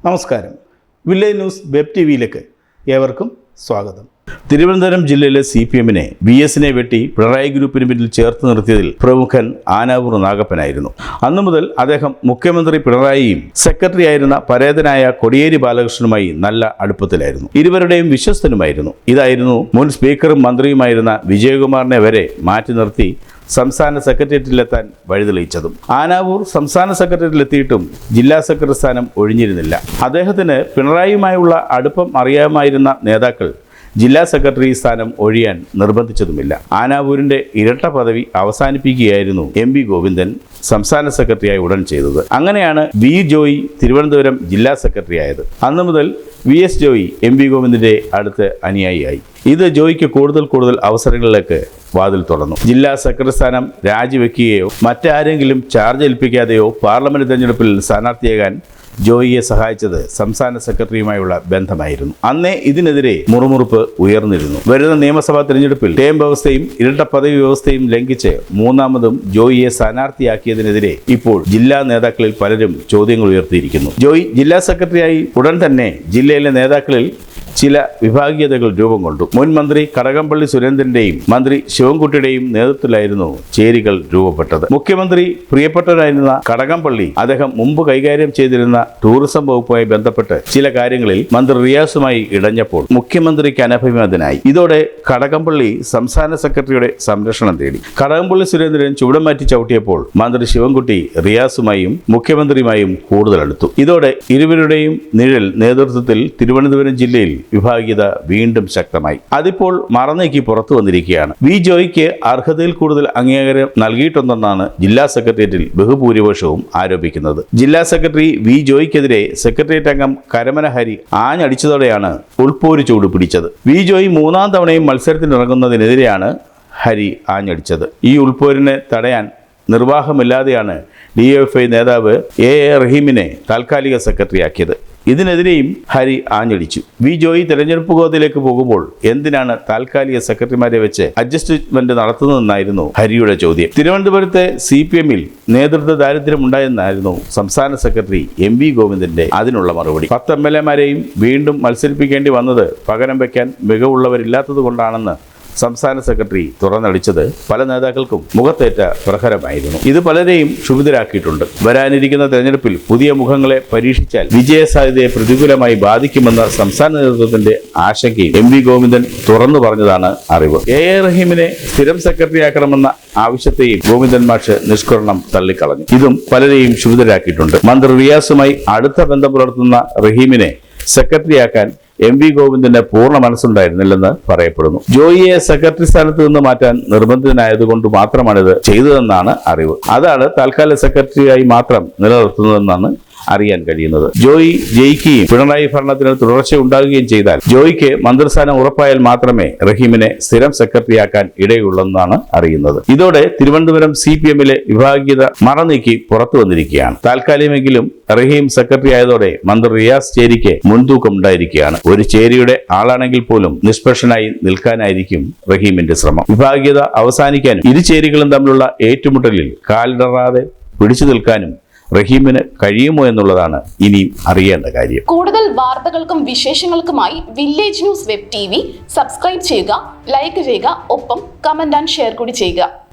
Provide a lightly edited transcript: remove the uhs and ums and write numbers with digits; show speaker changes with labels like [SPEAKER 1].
[SPEAKER 1] നമസ്കാരം. Village news web ടിവിയിലേക്ക് ഏവർക്കും സ്വാഗതം. തിരുവനന്തപുരം ജില്ലയിലെ CPM-നെ VS-നെ വെട്ടി പിണറായി ഗ്രൂപ്പിന് പിന്നിൽ ചേർത്ത് നിർത്തിയതിൽ പ്രമുഖൻ ആനാവൂർ നാഗപ്പനായിരുന്നു. അന്നു മുതൽ അദ്ദേഹം മുഖ്യമന്ത്രി പിണറായിയും സെക്രട്ടറി ആയിരുന്ന പരേതനായ കോടിയേരി ബാലകൃഷ്ണനുമായി നല്ല അടുപ്പത്തിലായിരുന്നു. ഇരുവരുടെയും വിശ്വസ്തനുമായിരുന്നു. ഇതായിരുന്നു മുൻ സ്പീക്കറും മന്ത്രിയുമായിരുന്ന വിജയകുമാറിനെ വരെ മാറ്റി നിർത്തി സംസ്ഥാന സെക്രട്ടേറിയറ്റിലെത്താൻ വഴിതെളിയിച്ചതും. ആനാവൂർ സംസ്ഥാന സെക്രട്ടേറിയറ്റിലെത്തിയിട്ടും ജില്ലാ സെക്രട്ടറി സ്ഥാനം ഒഴിഞ്ഞിരുന്നില്ല. അദ്ദേഹത്തിന് പിണറായിയുമായുള്ള അടുപ്പം അറിയാമായിരുന്ന നേതാക്കൾ ജില്ലാ സെക്രട്ടറി സ്ഥാനം ഒഴിയാൻ നിർബന്ധിച്ചതുമില്ല. ആനാവൂരിൻ്റെ ഇരട്ട പദവി അവസാനിപ്പിക്കുകയായിരുന്നു MP ഗോവിന്ദൻ സംസ്ഥാന സെക്രട്ടറിയായി ഉടൻ ചെയ്തത്. അങ്ങനെയാണ് V ജോയി തിരുവനന്തപുരം ജില്ലാ സെക്രട്ടറി ആയത്. അന്നു മുതൽ VS ജോയി MP ഗോവിന്ദൻ്റെ അടുത്ത അനുയായിയായി. ഇത് ജോയിക്ക് കൂടുതൽ അവസരങ്ങളിലേക്ക് വാതിൽ തുറന്നു. ജില്ലാ സെക്രട്ടറി സ്ഥാനം രാജിവെക്കുകയോ മറ്റാരെങ്കിലും ചാർജ് ഏൽപ്പിക്കാതെയോ പാർലമെന്റ് തെരഞ്ഞെടുപ്പിൽ സ്ഥാനാർത്ഥിയാകാൻ ജോയിയെ സഹായിച്ചത് സംസ്ഥാന സെക്രട്ടറിയുമായുള്ള ബന്ധമായിരുന്നു. അന്നേ ഇതിനെതിരെ മുറുമുറുപ്പ് ഉയർന്നിരുന്നു. വരുന്ന നിയമസഭാ തെരഞ്ഞെടുപ്പിൽ ടേം വ്യവസ്ഥയും ഇരട്ട പദവി വ്യവസ്ഥയും ലംഘിച്ച് മൂന്നാമതും ജോയിയെ സ്ഥാനാർത്ഥിയാക്കിയതിനെതിരെ ഇപ്പോൾ ജില്ലാ നേതാക്കളിൽ പലരും ചോദ്യങ്ങൾ ഉയർത്തിയിരിക്കുന്നു. ജോയി ജില്ലാ സെക്രട്ടറിയായി ഉടൻ തന്നെ ജില്ലയിലെ നേതാക്കളിൽ ചില വിഭാഗീയതകൾ രൂപം കൊണ്ടു. മുൻ മന്ത്രി കടകംപള്ളി സുരേന്ദ്രന്റെയും മന്ത്രി ശിവൻകുട്ടിയുടെയും നേതൃത്വത്തിലായിരുന്നു ചേരികൾ രൂപപ്പെട്ടത്. മുഖ്യമന്ത്രി പ്രിയപ്പെട്ടവരായിരുന്ന കടകംപള്ളി അദ്ദേഹം മുമ്പ് കൈകാര്യം ചെയ്തിരുന്ന ടൂറിസം വകുപ്പുമായി ബന്ധപ്പെട്ട് ചില കാര്യങ്ങളിൽ മന്ത്രി റിയാസുമായി ഇടഞ്ഞപ്പോൾ മുഖ്യമന്ത്രിക്ക് അനഭിമതനായി. ഇതോടെ കടകംപള്ളി സംസ്ഥാന സെക്രട്ടറിയുടെ സംരക്ഷണം തേടി. കടകംപള്ളി സുരേന്ദ്രൻ ചുവടും മാറ്റി ചവിട്ടിയപ്പോൾ മന്ത്രി ശിവൻകുട്ടി റിയാസുമായും മുഖ്യമന്ത്രിയുമായും കൂടുതൽ അടുത്തു. ഇതോടെ ഇരുവരുടെയും നിഴൽ നേതൃത്വത്തിൽ തിരുവനന്തപുരം ജില്ലയിൽ വിഭാഗീയത വീണ്ടും ശക്തമായി. അതിപ്പോൾ മറന്നേക്ക് പുറത്തു വന്നിരിക്കുകയാണ്. V ജോയിക്ക് അർഹതയിൽ കൂടുതൽ അംഗീകാരം നൽകിയിട്ടുണ്ടെന്നാണ് ജില്ലാ സെക്രട്ടേറിയറ്റിൽ ബഹുഭൂരിപക്ഷവും ആരോപിക്കുന്നത്. ജില്ലാ സെക്രട്ടറി V ജോയിക്കെതിരെ സെക്രട്ടേറിയറ്റ് അംഗം കരമന ഹരി ആഞ്ഞടിച്ചതോടെയാണ് ഉൾപ്പോര് ചൂട് പിടിച്ചത്. V ജോയി മൂന്നാം തവണയും മത്സരത്തിനിറങ്ങുന്നതിനെതിരെയാണ് ഹരി ആഞ്ഞടിച്ചത്. ഈ ഉൾപ്പോരിനെ തടയാൻ നിർവാഹമില്ലാതെയാണ് DFI നേതാവ് A റഹീമിനെ താൽക്കാലിക സെക്രട്ടറിയാക്കിയത്. ഇതിനെതിരെയും ഹരി ആഞ്ഞടിച്ചു. V ജോയി തെരഞ്ഞെടുപ്പ് ഗോതയിലേക്ക് പോകുമ്പോൾ എന്തിനാണ് താൽക്കാലിക സെക്രട്ടറിമാരെ വെച്ച് അഡ്ജസ്റ്റ്മെന്റ് നടത്തുന്നതെന്നായിരുന്നു ഹരിയുടെ ചോദ്യം. തിരുവനന്തപുരത്തെ CPM-ൽ നേതൃത്വ ദാരിദ്ര്യം ഉണ്ടായെന്നായിരുന്നു സംസ്ഥാന സെക്രട്ടറി MP ഗോവിന്ദന്റെ അതിനുള്ള മറുപടി. 10 MLA-മാരെയും വീണ്ടും മത്സരിപ്പിക്കേണ്ടി വന്നത് പകരം വയ്ക്കാൻ മികവുള്ളവരില്ലാത്തത് കൊണ്ടാണെന്ന് സംസ്ഥാന സെക്രട്ടറി തുറന്നടിച്ചത് പല നേതാക്കൾക്കും മുഖത്തേറ്റ പ്രഹരമായിരുന്നു. ഇത് പലരെയും ക്ഷുഭിതരാക്കിയിട്ടുണ്ട്. വരാനിരിക്കുന്ന തെരഞ്ഞെടുപ്പിൽ പുതിയ മുഖങ്ങളെ പരീക്ഷിച്ചാൽ വിജയസാധ്യതയെ പ്രതികൂലമായി ബാധിക്കുമെന്ന സംസ്ഥാന നേതൃത്വത്തിന്റെ ആശങ്കയും MP ഗോവിന്ദൻ തുറന്നു പറഞ്ഞതാണ് അറിവ്. A റഹീമിനെ സ്ഥിരം സെക്രട്ടറിയാക്കണമെന്ന ആവശ്യത്തെയും ഗോവിന്ദൻ മാഷ് നിഷ്കരണം തള്ളിക്കളഞ്ഞു. ഇതും പലരെയും ക്ഷുഭിതരാക്കിയിട്ടുണ്ട്. മന്ത്രി റിയാസുമായി അടുത്ത ബന്ധം പുലർത്തുന്ന റഹീമിനെ സെക്രട്ടറിയാക്കാൻ MP ഗോവിന്ദന്റെ പൂർണ്ണ മനസ്സുണ്ടായിരുന്നില്ലെന്ന് പറയപ്പെടുന്നു. ജോയിയെ സെക്രട്ടറി സ്ഥാനത്ത് നിന്ന് മാറ്റാൻ നിർബന്ധിതനായതുകൊണ്ട് മാത്രമാണിത് ചെയ്തതെന്നാണ് അറിവ്. അതാണ് താൽക്കാലിക സെക്രട്ടറിയായി മാത്രം നിലനിർത്തുന്നതെന്നാണ് അറിയാൻ കഴിയുന്നത്. ജോയി ജയിക്കുകയും പിണറായി ഭരണത്തിന് തുടർച്ച ഉണ്ടാകുകയും ചെയ്താൽ ജോയിക്ക് മന്ത്രിസ്ഥാനം ഉറപ്പായാൽ മാത്രമേ റഹീമിനെ സ്ഥിരം സെക്രട്ടറിയാക്കാൻ ഇടയുള്ളെന്നാണ് അറിയുന്നത്. ഇതോടെ തിരുവനന്തപുരം CPM-ലെ വിഭാഗീയത മറനീക്കി പുറത്തു വന്നിരിക്കുകയാണ്. താൽക്കാലികമെങ്കിലും റഹീം സെക്രട്ടറി ആയതോടെ മന്ത്രി റിയാസ് ചേരിക്ക് മുൻതൂക്കം ഉണ്ടായിരിക്കുകയാണ്. ഒരു ചേരിയുടെ ആളാണെങ്കിൽ പോലും നിഷ്പക്ഷനായി നിൽക്കാനായിരിക്കും റഹീമിന്റെ ശ്രമം. വിഭാഗീയത അവസാനിക്കാനും ഇരു ചേരികളും തമ്മിലുള്ള ഏറ്റുമുട്ടലിൽ കാലിടറാതെ പിടിച്ചു നിൽക്കാനും റഹീമിന് കഴിയുമോ എന്നുള്ളതാണ് ഇനിയും അറിയേണ്ട കാര്യം.
[SPEAKER 2] കൂടുതൽ വാർത്തകൾക്കും വിശേഷങ്ങൾക്കുമായി village news web TV subscribe ചെയ്യുക, ലൈക്ക് ചെയ്യുക, ഒപ്പം കമന്റ് ആൻഡ് ഷെയർ കൂടി ചെയ്യുക.